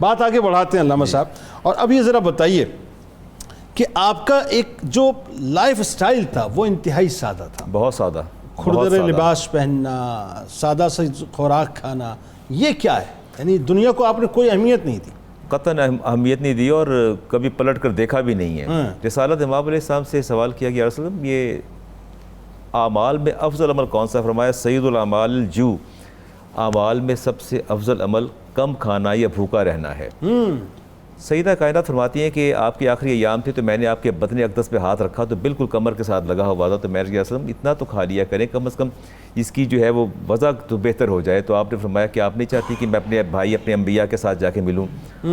بات آگے بڑھاتے ہیں علامہ صاحب، اور اب یہ ذرا بتائیے کہ آپ کا ایک جو لائف سٹائل تھا وہ انتہائی سادہ تھا، بہت سادہ، کھردرے لباس پہننا، سادہ سے خوراک کھانا، یہ کیا ہے؟ یعنی دنیا کو آپ نے کوئی اہمیت نہیں دی؟ قطعاً اہمیت نہیں دی، اور کبھی پلٹ کر دیکھا بھی نہیں ہے۔ رسالت امام علیہ السلام سے سوال کیا کہ یا رسول اللہ یہ اعمال میں افضل عمل کون سا؟ فرمایا سید الاعمال الجوع، اعمال میں سب سے افضل عمل کم کھانا یا بھوکا رہنا ہے۔ سیدہ کائنات فرماتی ہیں کہ آپ کے آخری ایام تھے تو میں نے آپ کے بدن اقدس پہ ہاتھ رکھا تو بالکل کمر کے ساتھ لگا ہوا تھا، تو میں نے کہا وسلم اتنا تو کھا لیا کریں، کم از کم اس کی جو ہے وہ وضع تو بہتر ہو جائے۔ تو آپ نے فرمایا کہ آپ نہیں چاہتی کہ میں اپنے بھائی اپنے انبیاء کے ساتھ جا کے ملوں؟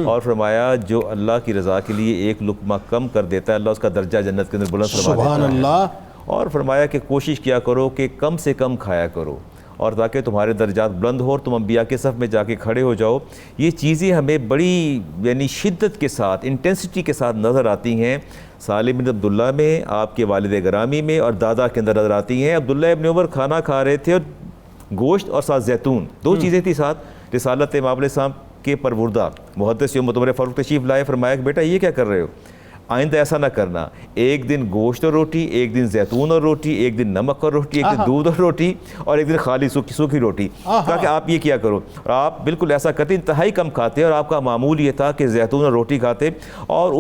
اور فرمایا جو اللہ کی رضا کے لیے ایک لقمہ کم کر دیتا ہے اللہ اس کا درجہ جنت کے اندر بلند فرما دیتا ہے۔ سبحان اللہ۔ اور فرمایا کہ کوشش کیا کرو کہ کم سے کم کھایا کرو، اور تاکہ تمہارے درجات بلند ہو اور تم انبیاء کے صف میں جا کے کھڑے ہو جاؤ۔ یہ چیزیں ہمیں بڑی یعنی شدت کے ساتھ، انٹینسٹی کے ساتھ نظر آتی ہیں سالم بن عبداللہ میں، آپ کے والد گرامی میں، اور دادا کے اندر نظر آتی ہیں۔ عبداللہ ابن عمر کھانا کھا رہے تھے اور گوشت اور ساتھ زیتون، دو چیزیں تھی ساتھ۔ رسالت امام علیہ السلام کے پروردہ محدث امت عمر فاروق تشریف لائے، فرمایا کہ بیٹا یہ کیا کر رہے ہو؟ آئندہ ایسا نہ کرنا، ایک دن گوشت اور روٹی، ایک دن زیتون اور روٹی، ایک دن نمک اور روٹی، ایک دن دودھ اور روٹی، اور ایک دن خالی سوکھی روٹی۔ کہا کہ آپ یہ کیا کرو، اور آپ بالکل ایسا کرتے، انتہائی کم کھاتے، اور آپ کا معمول یہ تھا کہ زیتون اور روٹی کھاتے۔ اور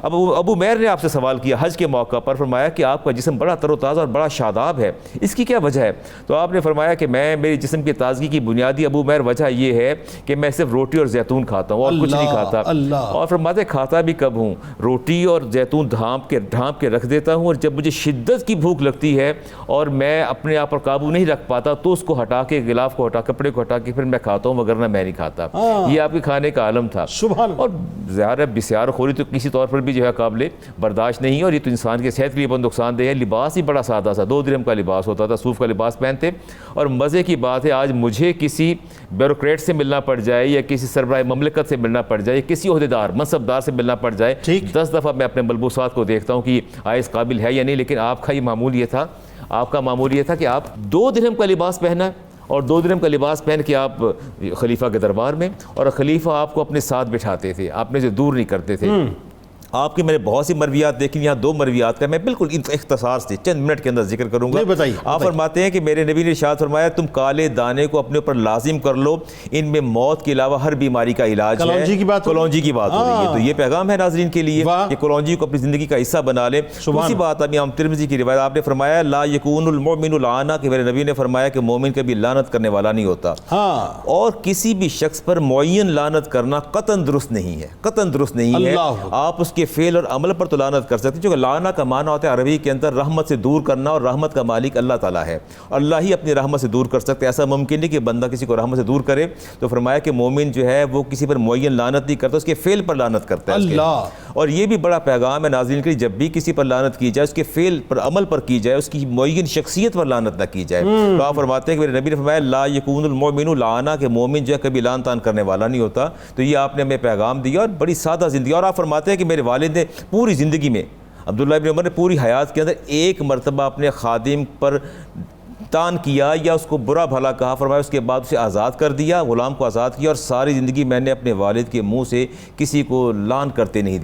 ابو میر نے آپ سے سوال کیا حج کے موقع پر، فرمایا کہ آپ کا جسم بڑا تر و تازہ اور بڑا شاداب ہے، اس کی کیا وجہ ہے؟ تو آپ نے فرمایا کہ میری جسم کی تازگی کی بنیادی ابو میر وجہ یہ ہے کہ میں صرف روٹی اور زیتون کھاتا ہوں اور کچھ نہیں کھاتا۔ اور فرماتے کھاتا بھی کب ہوں، روٹی اور زیتون ڈھانپ کے رکھ دیتا ہوں، اور جب مجھے شدت کی بھوک لگتی ہے اور میں اپنے آپ پر قابو نہیں رکھ پاتا تو اس کو ہٹا کے، غلاف کو ہٹا، کپڑے کو ہٹا کے پھر میں کھاتا ہوں، وگرنہ میں نہیں کھاتا۔ یہ آپ کے کھانے کا عالم تھا۔ اور ظاہر بسیار خوری تو کسی طور پر بھی جو ہے قابل برداشت نہیں ہے، اور یہ تو انسان کی صحت کے لیے بہت نقصان دہ ہے۔ لباس ہی بڑا سادہ سا 2 درہم کا لباس ہوتا تھا، صوف کا لباس پہنتے۔ اور مزے کی بات ہے آج مجھے کسی بیوروکریٹ سے ملنا پڑ جائے، یا کسی سربراہ مملکت سے ملنا پڑ جائے، کسی عہدیدار منصبدار سے ملنا پڑ جائے، 10 دفعہ میں اپنے ملبوسات کو دیکھتا ہوں کہ آیا اس قابل ہے یا نہیں، لیکن آپ کا یہ معمول یہ تھا، آپ کا معمول یہ تھا کہ آپ 2 درہم کا لباس پہنا ہے، اور 2 درہم کا لباس پہن کے آپ خلیفہ کے دربار میں، اور خلیفہ آپ کو اپنے ساتھ بٹھاتے تھے، آپ نے سے دور نہیں کرتے تھے۔ آپ کی میں نے بہت سی مرویات دیکھی، یہاں 2 مرویات کا میں بالکل اختصار سے چند منٹ کے اندر ذکر کروں گا۔ آپ فرماتے ہیں کہ میرے نبی نے ارشاد فرمایا تم کالے دانے کو اپنے اوپر لازم کر لو، ان میں موت کے علاوہ ہر بیماری کا علاج ہے۔ کلونجی کی بات ہو رہی ہے، تو یہ پیغام ہے ناظرین کے لیے کہ کلونجی کو اپنی زندگی کا حصہ بنا لیں۔ اسی بات ابھی ترمذی کی روایت آپ نے فرمایا لا یکون المؤمن لعانا، کہ میرے نبی نے فرمایا کہ مومن کبھی لعنت کرنے والا نہیں ہوتا، اور کسی بھی شخص پر معین لعنت کرنا قطعاً درست نہیں ہے، قطعاً درست نہیں ہے۔ آپ اس کے فعل اور عمل پر تو لعنت کر سکتے ہیں، چونکہ لعنہ کا معنی ہوتا ہے عربی کے اندر رحمت سے دور کرنا، اور رحمت کا مالک اللہ تعالیٰ ہے، اور اللہ ہی اپنی رحمت سے دور کر سکتے ہیں۔ ایسا ممکن نہیں کہ بندہ کسی کو رحمت سے دور کرے۔ تو فرمایا کہ مومن جو ہے وہ کسی پر معین لعنت نہیں کرتا، اس کے فعل پر لعنت کرتا ہے۔ اور یہ بھی بڑا پیغام ہے ناظرین کے لیے، جب بھی کسی پر لعنت کی جائے اس کے فعل پر، عمل پر کی جائے، اس کی معین شخصیت پر لعنت نہ کی جائے۔ تو آپ فرماتے ہیں کہ میرے نبی نے فرمایا لا یکون المؤمن لعانا، کہ مومن جو ہے کبھی لعن طعن کرنے والا نہیں ہوتا۔ تو یہ آپ نے ہمیں پیغام دیا، اور بڑی سادہ زندگی۔ اور آپ فرماتے ہیں کہ میرے والد نے پوری زندگی میں، عبداللہ ابن عمر نے پوری حیات کے اندر ایک مرتبہ اپنے خادم پر تان کیا یا اس کو برا بھلا کہا، فرمایا اس کے بعد اسے آزاد کر دیا، غلام کو آزاد کیا، اور ساری زندگی میں نے اپنے والد کے منہ سے کسی کو لعن کرتے نہیں دیکھا۔